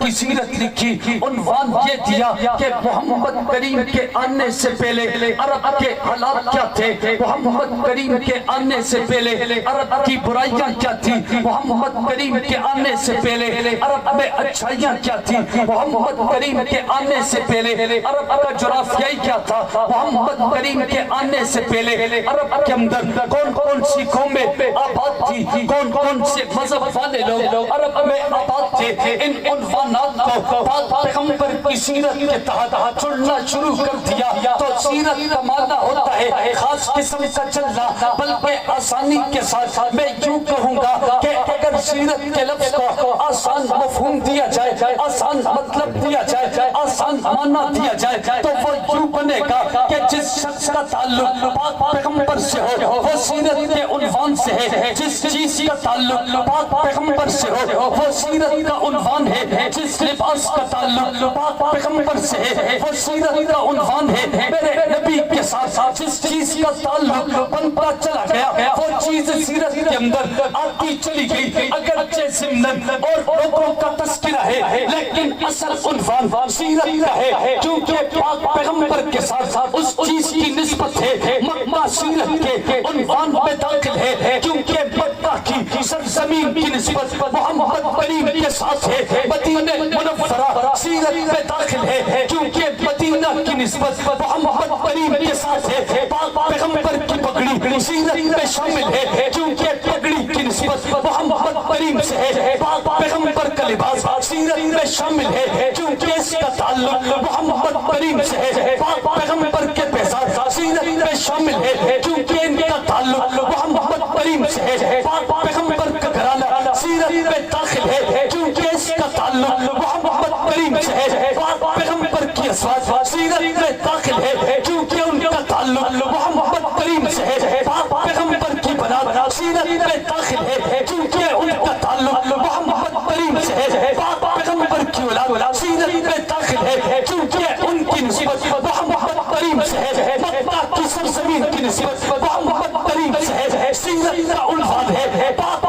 کی سیرت لکھی، عنوان یہ دیا کہ محمد کریم کے آنے سے پہلے عرب کے حالات کیا تھے، محمد کریم کے آنے سے پہلے عرب کی برائیاں کیا تھی، محمد کریم کے آنے سے پہلے عرب میں اچھائیاں کیا تھی، محمد کریم کے آنے سے پہلے عرب کا جغرافیائی کیا تھا، محمد کریم کے آنے سے پہلے عرب کے اندر کون کون سی قومیں آباد تھی، کون کون سے مذہب والے لوگ عرب میں آباد تھے۔ ان عنوانات کو پاک پیغمبر کی سیرت کے تحت چننا شروع کر دیا تو سیرت کا معنی ہوتا ہے خاص قسم کا چلنا، بلکہ آسانی کے ساتھ میں یوں کہوں گا کہ اگر سیرت کے لفظ کو آسان مفہوم دیا جائے، آسان مطلب دیا جائے، آسان معنی دیا جائے تو وہ یوں بنے گا کہ جس شخص کا تعلق پاک پیغمبر سے ہو وہ سیرت کے عنوان سے ہے، جس چیز کا تعلق پاک پیغمبر سے ہو وہ سیرت کا عنوان ہے، جس لباس کا تعلق پاک پیغمبر سے ہے وہ سیرت کا عنوان ہے۔ میرے نبی کے ساتھ جس چیز کا تعلق بنتا چلا گیا وہ چیز سیرت کے اندر آتی چلی گئی، اگرچہ ضمن اور لوگوں کا تذکرہ ہے لیکن اصل عنوان سیرت کا ہے، کیونکہ پاک پیغمبر کے ساتھ اس چیز کی نسبت ہے، مکہ سیرت کے عنوان میں داخل ہے، کیونکہ مکہ کی سرزمین کی نسبت محمد کریم کے ساتھ ہے، مدینہ منورہ سیرت میں داخل ہے، کیونکہ مدینہ کی نسبت محمد کریم کے ساتھ ہے، پاک پیغمبر کی پگڑی سیرت میں شامل ہے، کیونکہ پگڑی کی نسبت محمد کریم سے ہے، پاک پیغمبر کا لباس سیرت میں شامل ہے، کیونکہ اس کا تعلق محمد کریم سے ہے، پاک پیغمبر کے پیزار سیرت میں شامل ہے، کیونکہ ان کا تعلق محمد کریم سے ہے، پاک پیغمبر کا گھرانہ سیرت میں داخل ہے، کیونکہ اس کا تعلق محمد کریم سے ہے، پاک پیغمبر کی ازواج سیرت میں داخل ہے، کیونکہ ان کا تعلق محمد کریم سے ہے، پاک پیغمبر کی بنات سیرت میں داخل ہے، کیونکہ ان کا تعلق محمد کریم سے ہے، پاک پیغمبر کی اولاد سیرت میں داخل ہے، کیونکہ ان کی نسبت محمد کریم سے ہے، مکہ کی سرزمین کی نسبت محمد کریم سے ہے، سیرت کا عنوان ہے، پاک